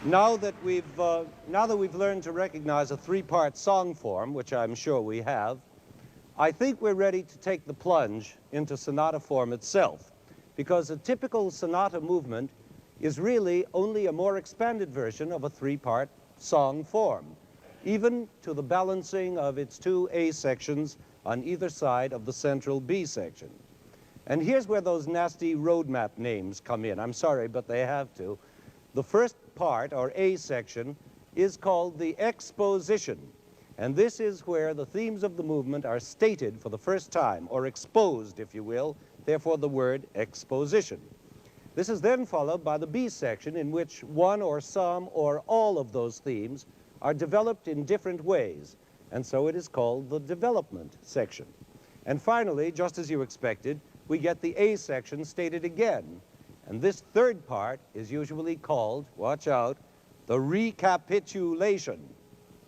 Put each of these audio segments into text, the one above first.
Now that we've learned to recognize a three-part song form, which I'm sure we have, I think we're ready to take the plunge into sonata form itself, because a typical sonata movement is really only a more expanded version of a three-part song form, even to the balancing of its two A sections on either side of the central B section. And here's where those nasty roadmap names come in. I'm sorry, but they have to. The first part, or A section, is called the exposition. And this is where the themes of the movement are stated for the first time, or exposed, if you will, therefore the word exposition. This is then followed by the B section, in which one or some or all of those themes are developed in different ways, and so it is called the development section. And finally, just as you expected, we get the A section stated again. And this third part is usually called, watch out, the recapitulation.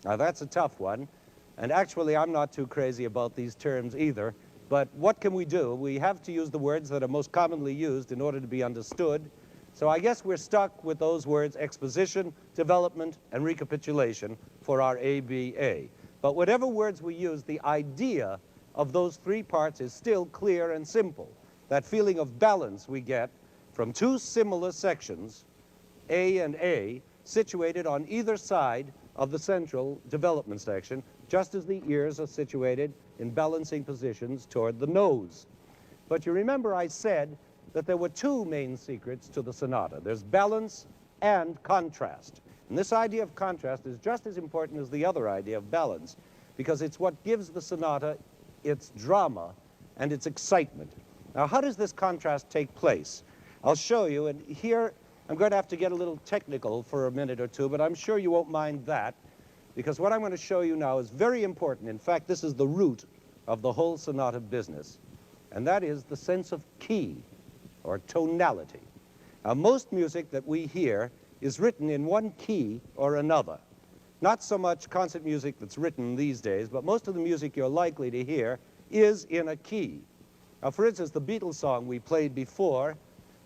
Now that's a tough one, and actually I'm not too crazy about these terms either, but what can we do? We have to use the words that are most commonly used in order to be understood, so I guess we're stuck with those words exposition, development, and recapitulation for our ABA. But whatever words we use, the idea of those three parts is still clear and simple. That feeling of balance we get from two similar sections, A and A, situated on either side of the central development section, just as the ears are situated in balancing positions toward the nose. But you remember I said that there were two main secrets to the sonata. There's balance and contrast. And this idea of contrast is just as important as the other idea of balance, because it's what gives the sonata its drama and its excitement. Now, how does this contrast take place? I'll show you, and here I'm going to have to get a little technical for a minute or two, but I'm sure you won't mind that, because what I'm going to show you now is very important. In fact, this is the root of the whole sonata business, and that is the sense of key, or tonality. Now, most music that we hear is written in one key or another. Not so much concert music that's written these days, but most of the music you're likely to hear is in a key. Now, for instance, the Beatles song we played before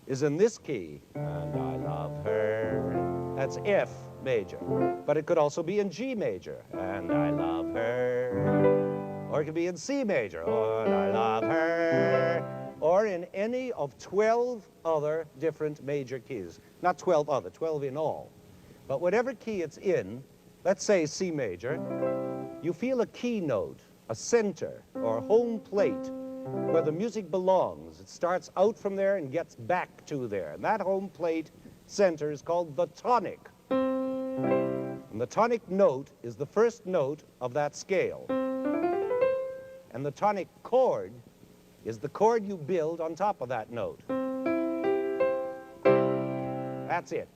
is in this key, and I love her. That's F major. But it could also be in G major, and I love her. Or it could be in C major, and I love her. Or in any of 12 other different major keys. Not 12 other, 12 in all. But whatever key it's in, let's say C major, you feel a key note, a center, or home plate, where the music belongs. It starts out from there and gets back to there. And that home plate center is called the tonic. And the tonic note is the first note of that scale. And the tonic chord is the chord you build on top of that note. That's it.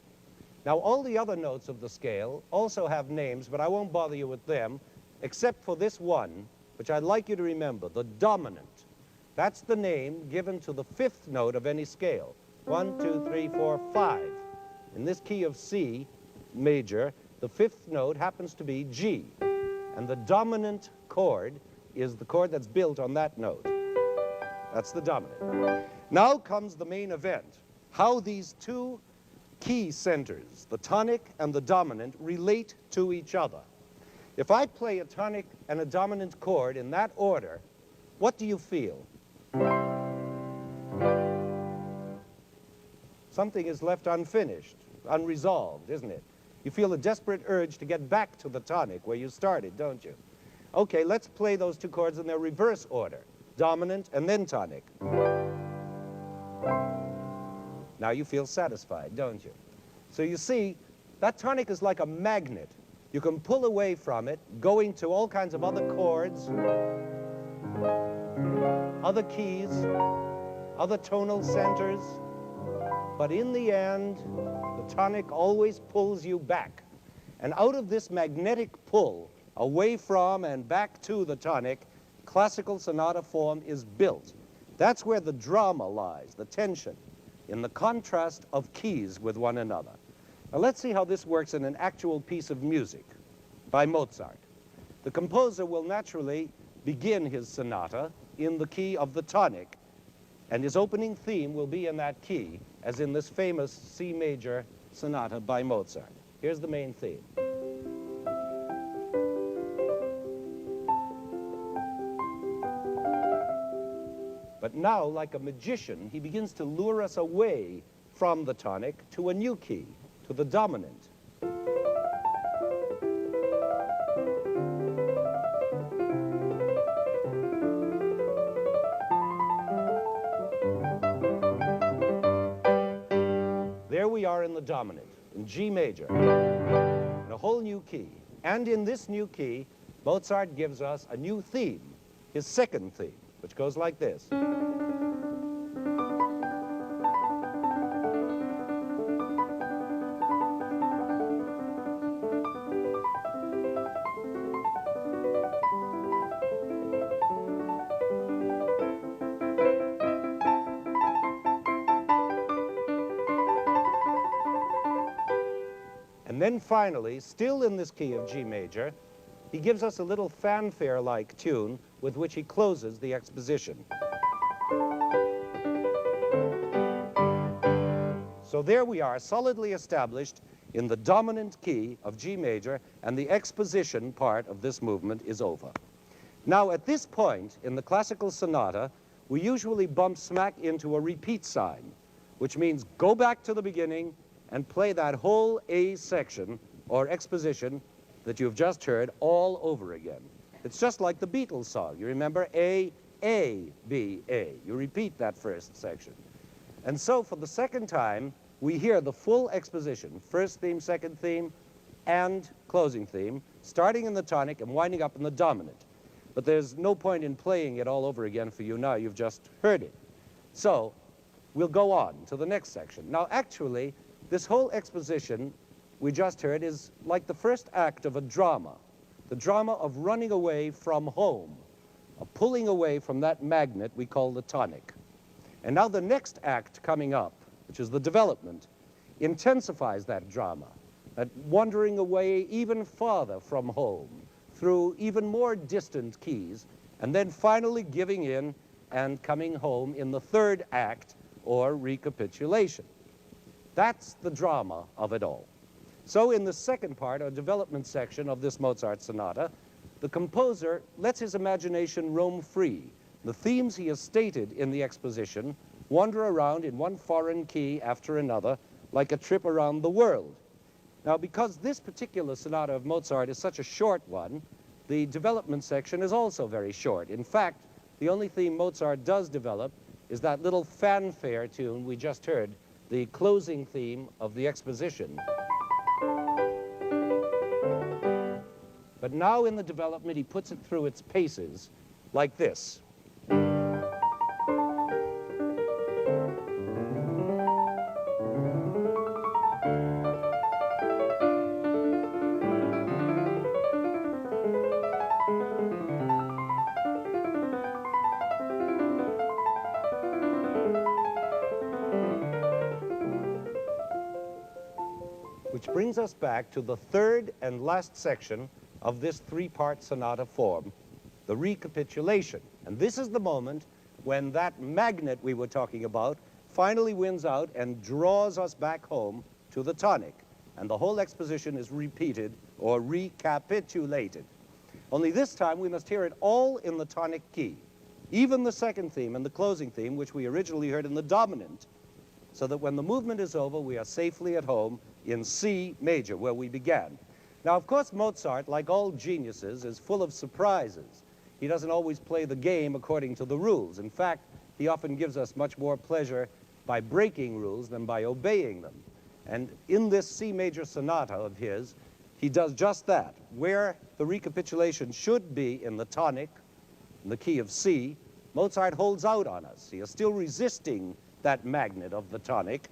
Now, all the other notes of the scale also have names, but I won't bother you with them, except for this one, which I'd like you to remember, the dominant. That's the name given to the fifth note of any scale. 1, 2, 3, 4, 5. In this key of C major, the fifth note happens to be G. And the dominant chord is the chord that's built on that note. That's the dominant. Now comes the main event, how these two key centers, the tonic and the dominant, relate to each other. If I play a tonic and a dominant chord in that order, what do you feel? Something is left unfinished, unresolved, isn't it? You feel a desperate urge to get back to the tonic where you started, don't you? Okay, let's play those two chords in their reverse order, dominant and then tonic. Now you feel satisfied, don't you? So you see, that tonic is like a magnet. You can pull away from it, going to all kinds of other chords, other keys, other tonal centers, but in the end, the tonic always pulls you back. And out of this magnetic pull, away from and back to the tonic, classical sonata form is built. That's where the drama lies, the tension, in the contrast of keys with one another. Now let's see how this works in an actual piece of music by Mozart. The composer will naturally begin his sonata in the key of the tonic, and his opening theme will be in that key, as in this famous C major sonata by Mozart. Here's the main theme. But now, like a magician, he begins to lure us away from the tonic to a new key, to the dominant. There we are in the dominant, in G major, in a whole new key. And in this new key, Mozart gives us a new theme, his second theme, which goes like this. And then finally, still in this key of G major, he gives us a little fanfare-like tune with which he closes the exposition. So there we are, solidly established in the dominant key of G major, and the exposition part of this movement is over. Now, at this point in the classical sonata, we usually bump smack into a repeat sign, which means go back to the beginning and play that whole A section or exposition that you've just heard all over again. It's just like the Beatles song. You remember A, B, A. You repeat that first section. And so for the second time, we hear the full exposition, first theme, second theme, and closing theme, starting in the tonic and winding up in the dominant. But there's no point in playing it all over again for you now. You've just heard it. So we'll go on to the next section. Now, actually, this whole exposition we just heard is like the first act of a drama, the drama of running away from home, of pulling away from that magnet we call the tonic. And now the next act coming up, which is the development, intensifies that drama, that wandering away even farther from home, through even more distant keys, and then finally giving in and coming home in the third act, or recapitulation. That's the drama of it all. So in the second part, or development section of this Mozart sonata, the composer lets his imagination roam free. The themes he has stated in the exposition wander around in one foreign key after another, like a trip around the world. Now, because this particular sonata of Mozart is such a short one, the development section is also very short. In fact, the only theme Mozart does develop is that little fanfare tune we just heard, the closing theme of the exposition. But now in the development, he puts it through its paces like this. Which brings us back to the third and last section of this three-part sonata form, the recapitulation. And this is the moment when that magnet we were talking about finally wins out and draws us back home to the tonic. And the whole exposition is repeated or recapitulated. Only this time we must hear it all in the tonic key, even the second theme and the closing theme, which we originally heard in the dominant, so that when the movement is over, we are safely at home in C major, where we began. Now, of course, Mozart, like all geniuses, is full of surprises. He doesn't always play the game according to the rules. In fact, he often gives us much more pleasure by breaking rules than by obeying them. And in this C major sonata of his, he does just that. Where the recapitulation should be in the tonic, in the key of C, Mozart holds out on us. He is still resisting that magnet of the tonic,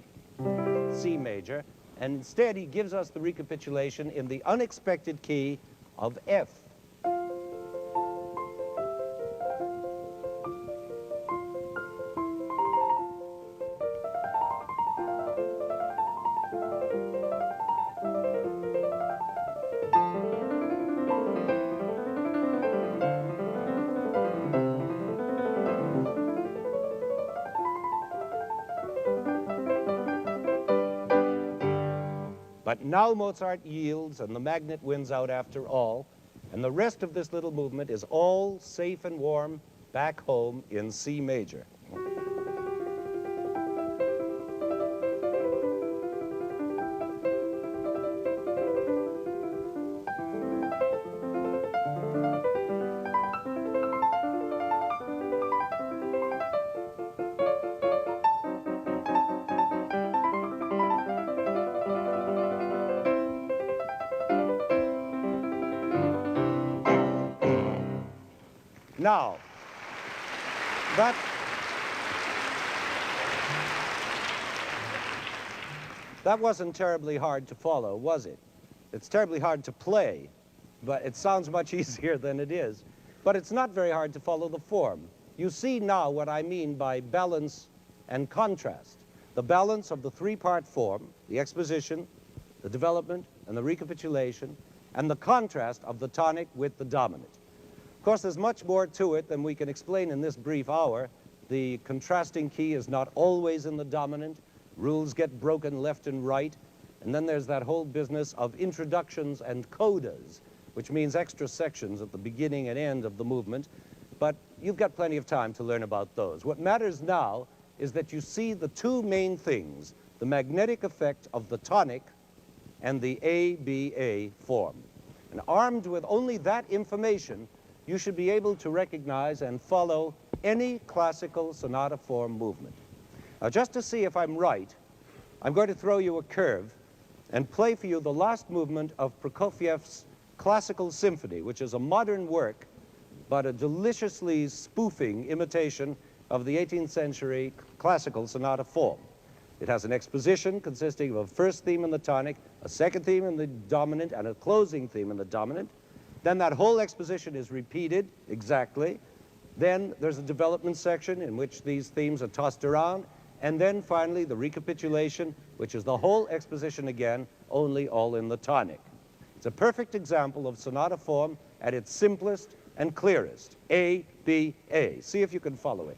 C major, and instead he gives us the recapitulation in the unexpected key of F. But But now Mozart yields and the magnet wins out after all, and the rest of this little movement is all safe and warm back home in C major. Now, that wasn't terribly hard to follow, was it? It's terribly hard to play, but it sounds much easier than it is. But it's not very hard to follow the form. You see now what I mean by balance and contrast. The balance of the three-part form, the exposition, the development, and the recapitulation, and the contrast of the tonic with the dominant. Of course, there's much more to it than we can explain in this brief hour. The contrasting key is not always in the dominant. Rules get broken left and right. And then there's that whole business of introductions and codas, which means extra sections at the beginning and end of the movement. But you've got plenty of time to learn about those. What matters now is that you see the two main things, the magnetic effect of the tonic and the ABA form. And armed with only that information, you should be able to recognize and follow any classical sonata form movement. Now, just to see if I'm right, I'm going to throw you a curve and play for you the last movement of Prokofiev's Classical Symphony, which is a modern work, but a deliciously spoofing imitation of the 18th century classical sonata form. It has an exposition consisting of a first theme in the tonic, a second theme in the dominant, and a closing theme in the dominant. Then that whole exposition is repeated exactly. Then there's a development section in which these themes are tossed around. And then finally the recapitulation, which is the whole exposition again, only all in the tonic. It's a perfect example of sonata form at its simplest and clearest. A, B, A. See if you can follow it.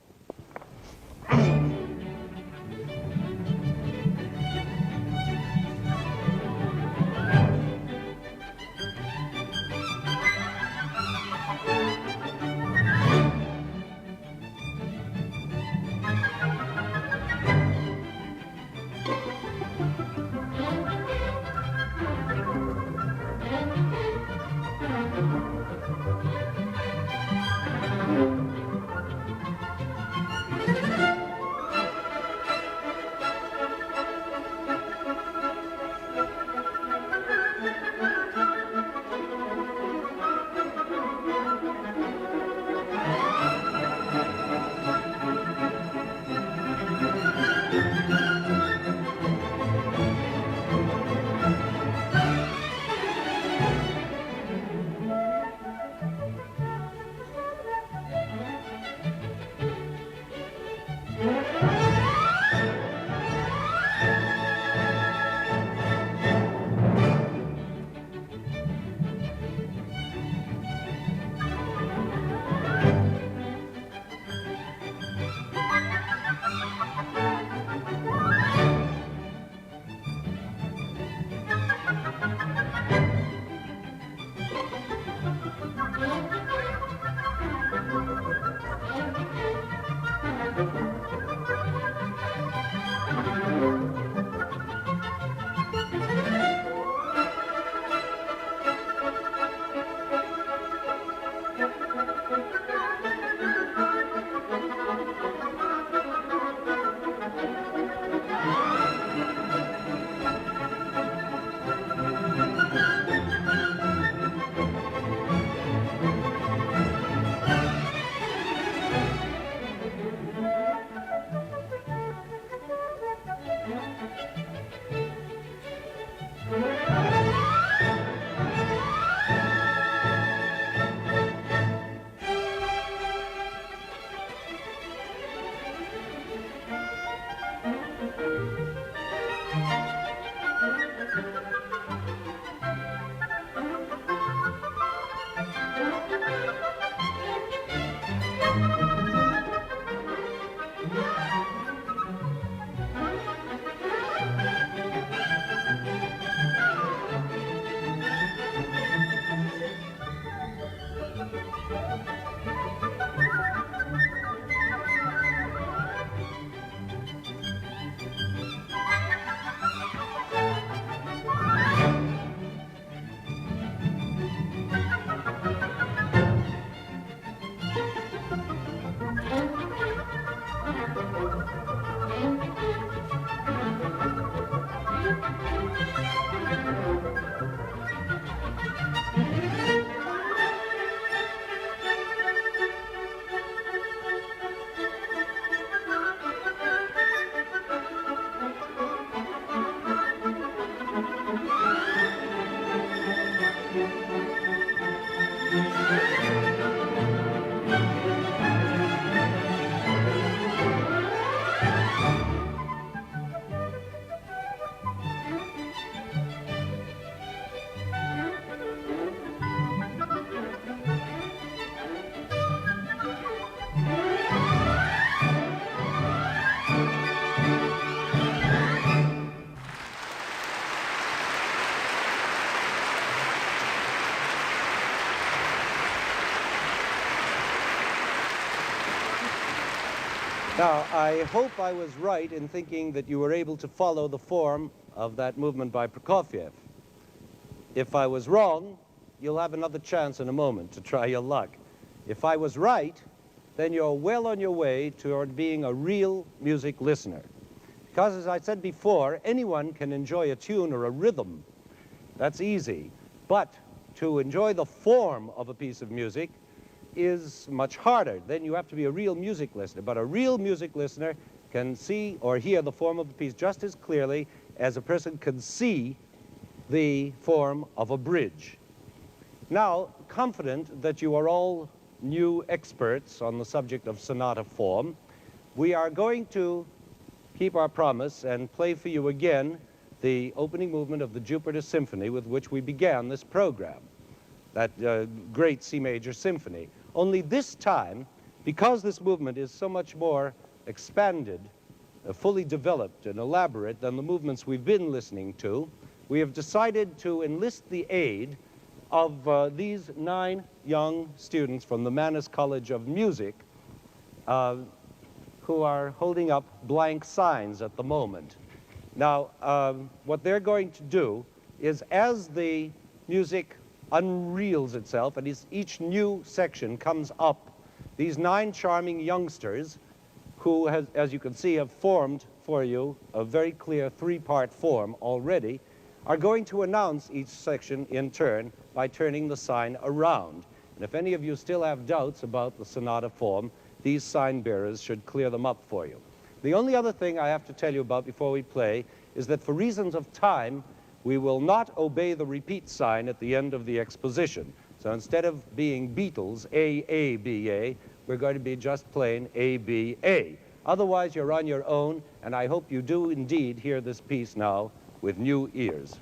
Now, I hope I was right in thinking that you were able to follow the form of that movement by Prokofiev. If I was wrong, you'll have another chance in a moment to try your luck. If I was right, then you're well on your way toward being a real music listener. Because, as I said before, anyone can enjoy a tune or a rhythm. That's easy. But to enjoy the form of a piece of music is much harder. Then you have to be a real music listener. But a real music listener can see or hear the form of a piece just as clearly as a person can see the form of a bridge. Now, confident that you are all new experts on the subject of sonata form, we are going to keep our promise and play for you again the opening movement of the Jupiter Symphony with which we began this program, that great C major symphony. Only this time, because this movement is so much more expanded, fully developed and elaborate than the movements we've been listening to, we have decided to enlist the aid of these 9 young students from the Mannes College of Music who are holding up blank signs at the moment. Now, what they're going to do is, as the music unreels itself and each new section comes up, these 9 charming youngsters who, as you can see, have formed for you a very clear 3-part form already, are going to announce each section in turn by turning the sign around. And if any of you still have doubts about the sonata form, these sign bearers should clear them up for you. The only other thing I have to tell you about before we play is that for reasons of time, we will not obey the repeat sign at the end of the exposition. So instead of being Beatles, A-A-B-A, we're going to be just plain A-B-A. Otherwise, you're on your own, and I hope you do indeed hear this piece now with new ears.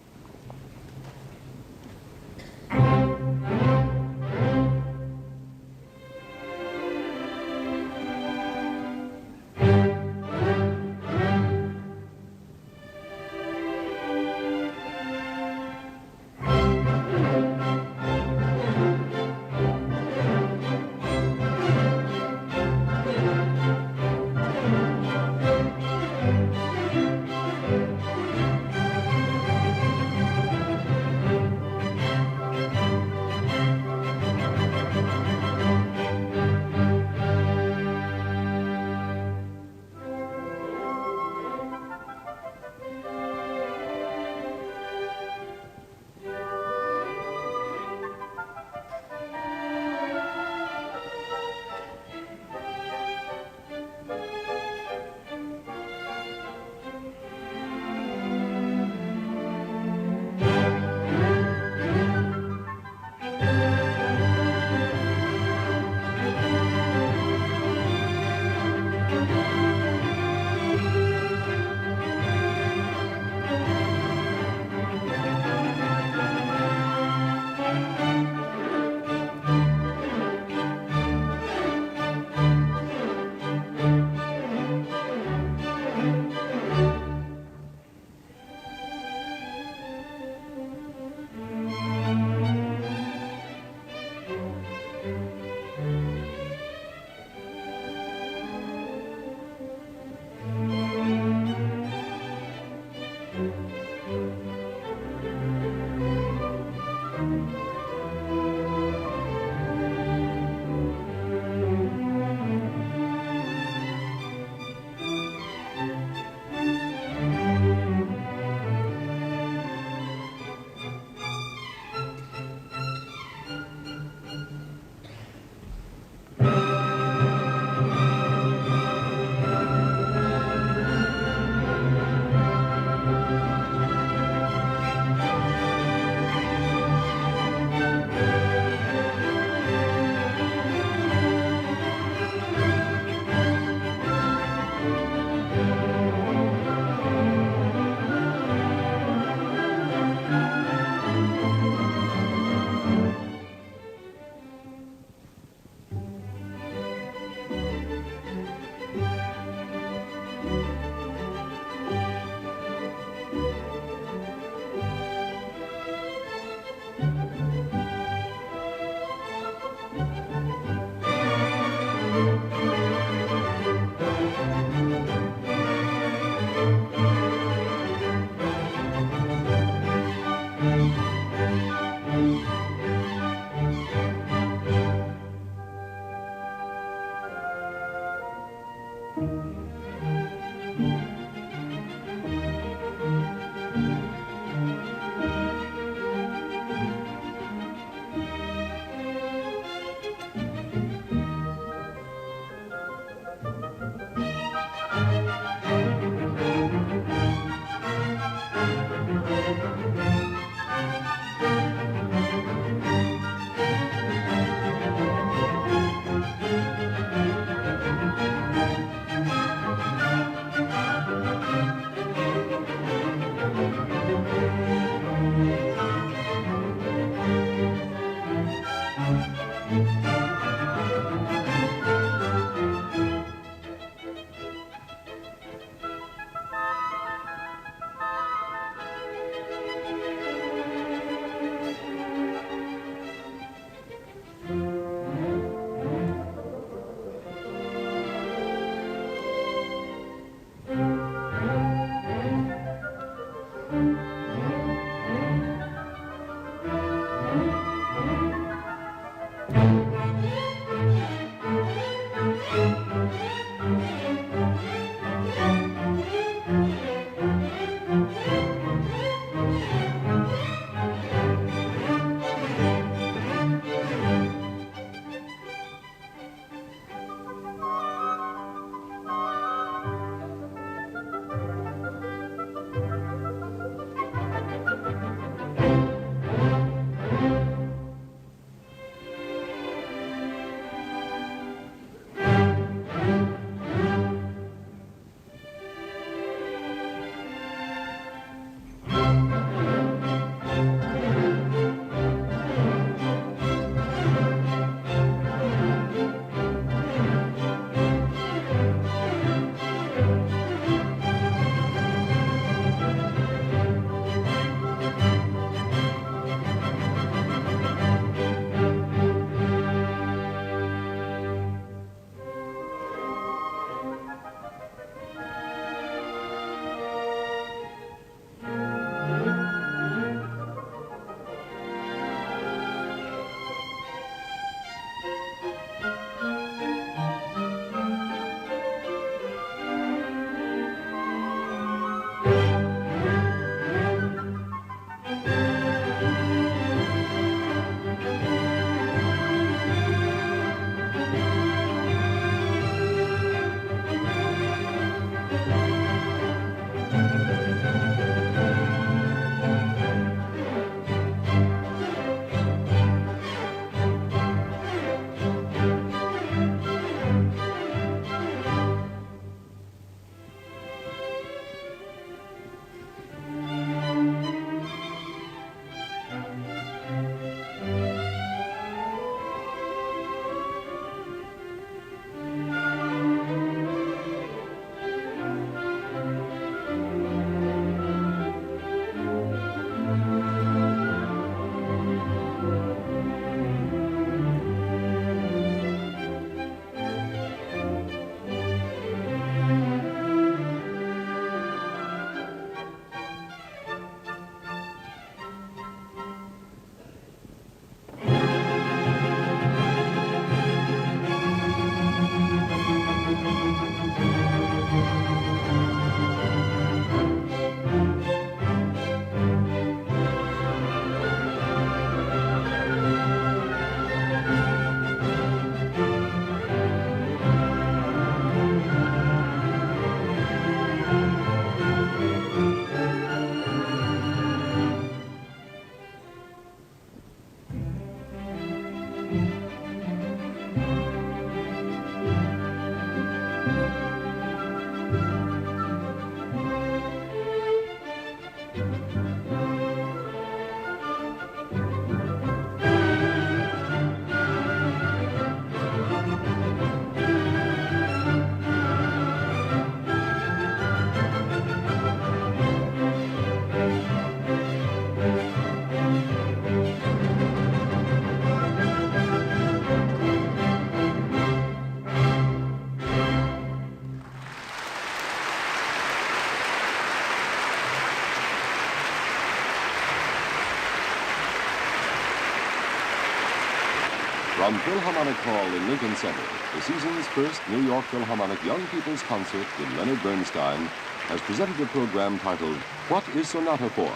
From Philharmonic Hall in Lincoln Center, the season's first New York Philharmonic Young People's Concert with Leonard Bernstein has presented a program titled What is Sonata Form?,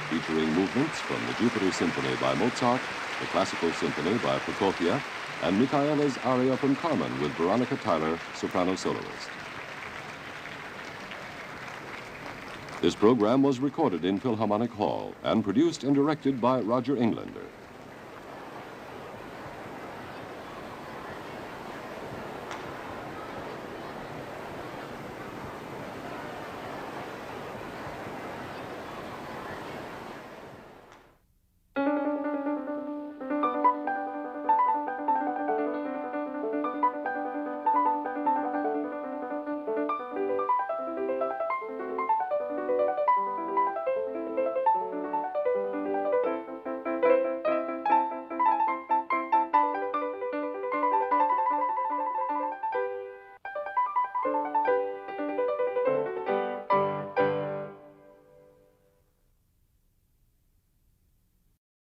featuring movements from the Jupiter Symphony by Mozart, the Classical Symphony by Prokofiev, and Michaela's aria from Carmen with Veronica Tyler, soprano soloist. This program was recorded in Philharmonic Hall and produced and directed by Roger Englander.